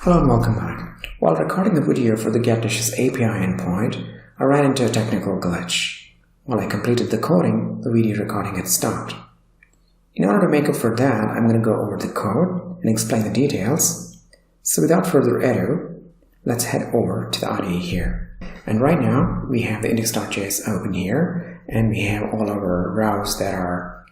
Hello and welcome back. While recording the video for the GetDishes API endpoint, I ran into a technical glitch. While I completed the coding, the video recording had stopped. In order to make up for that, I'm going to go over the code and explain the details. So without further ado, let's head over to the IDE here. And right now, we have the index.js open here, and we have all our routes that are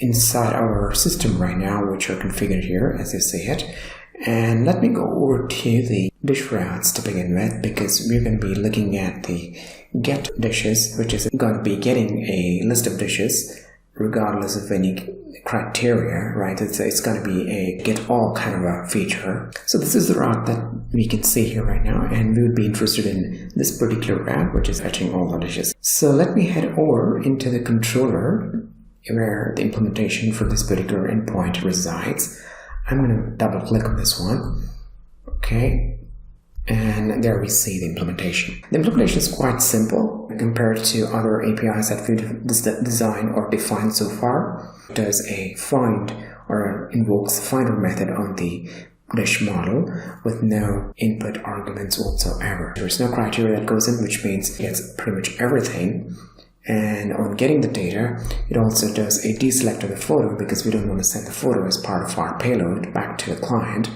inside our system right now, which are configured here as you see it. And let me go over to the dish routes to begin with, because we're going to be looking at the get dishes, which is going to be getting a list of dishes regardless of any criteria, right? It's going to be a get all kind of a feature. So this is the route that we can see here right now, and we would be interested in this particular route, which is fetching all the dishes. So let me head over into the controller where the implementation for this particular endpoint resides. I'm going to double click on this one, okay, and there we see the implementation. The implementation is quite simple compared to other APIs that we've designed or defined so far. It does a find or invokes the finder method on the dish model with no input arguments whatsoever. There's no criteria that goes in, which means it gets pretty much everything. And on getting the data, it also does a deselect of the photo because we don't want to send the photo as part of our payload back to the client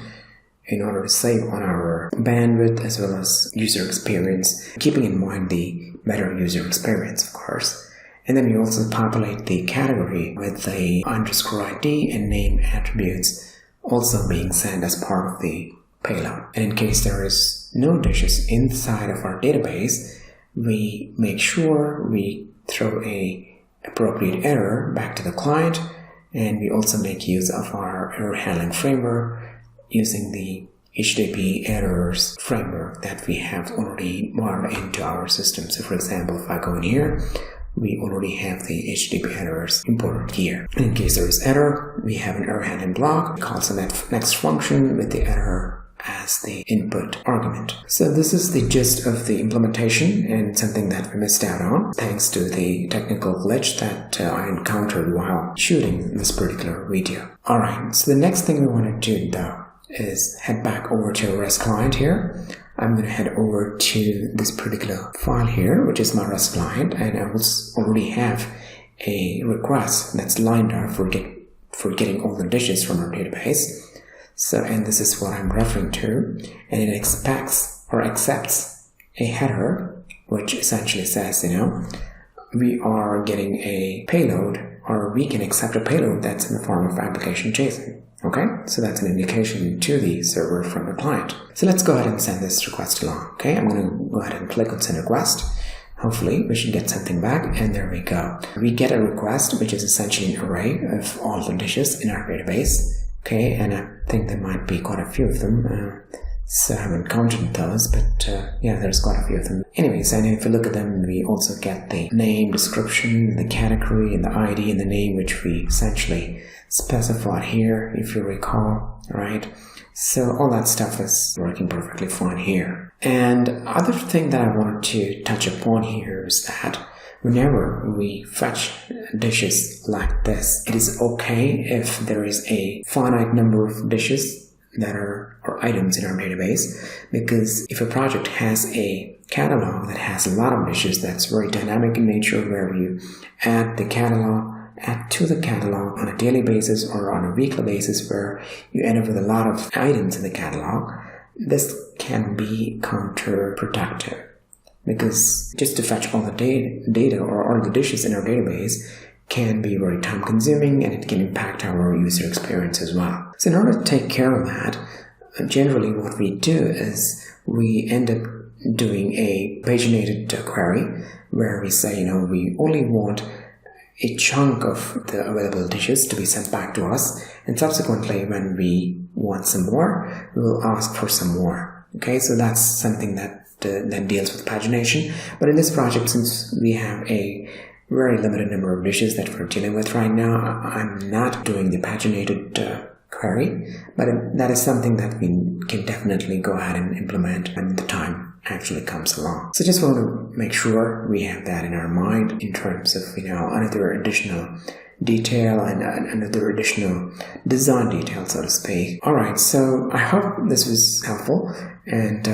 in order to save on our bandwidth as well as user experience, keeping in mind the better user experience, of course. And then we also populate the category with the _ID and name attributes also being sent as part of the payload. And in case there is no dishes inside of our database, we make sure we throw a appropriate error back to the client, and we also make use of our error handling framework using the HTTP errors framework that we have already modeled into our system. So for example, if I go in here, we already have the HTTP errors imported here. And in case there is error, we have an error handling block. It calls the next function with the error as the input argument. So this is the gist of the implementation, and something that we missed out on thanks to the technical glitch that I encountered while shooting this particular video. Alright, so the next thing we want to do though is head back over to our REST client here. I'm going to head over to this particular file here, which is my REST client, and I already have a request that's lined up for getting all the dishes from our database. So, and this is what I'm referring to, and it expects or accepts a header, which essentially says, we are getting a payload, or we can accept a payload that's in the form of application JSON. Okay, so that's an indication to the server from the client. So let's go ahead and send this request along. Okay, I'm going to go ahead and click on send request. Hopefully we should get something back, and there we go. We get a request, which is essentially an array of all the dishes in our database. Okay, and I think there might be quite a few of them, so I haven't counted those, but yeah, there's quite a few of them. Anyways, and if you look at them, we also get the name, description, the category, and the ID and the name, which we essentially specified here, if you recall, right? So all that stuff is working perfectly fine here. And other thing that I wanted to touch upon here is that whenever we fetch dishes like this, it is okay if there is a finite number of dishes that are or items in our database, because if a project has a catalog that has a lot of dishes, that's very dynamic in nature, where you add to the catalog on a daily basis or on a weekly basis, where you end up with a lot of items in the catalog, this can be counterproductive. Because just to fetch all the data or all the dishes in our database can be very time consuming, and it can impact our user experience as well. So in order to take care of that, generally what we do is we end up doing a paginated query where we say, we only want a chunk of the available dishes to be sent back to us, and subsequently when we want some more, we'll ask for some more. Okay, so that's something that deals with pagination. But in this project, since we have a very limited number of dishes that we're dealing with right now, I'm not doing the paginated query, but that is something that we can definitely go ahead and implement when the time actually comes along. So just want to make sure we have that in our mind in terms of another additional detail and another additional design detail, so to speak. Alright, so I hope this was helpful, and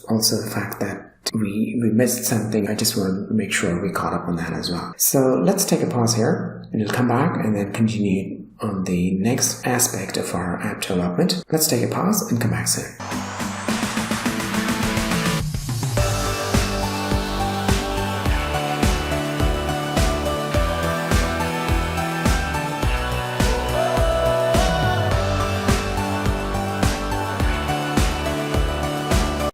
also the fact that we missed something. I just want to make sure we caught up on that as well. So let's take a pause here, and we'll come back and then continue on the next aspect of our app development. Let's take a pause and come back soon.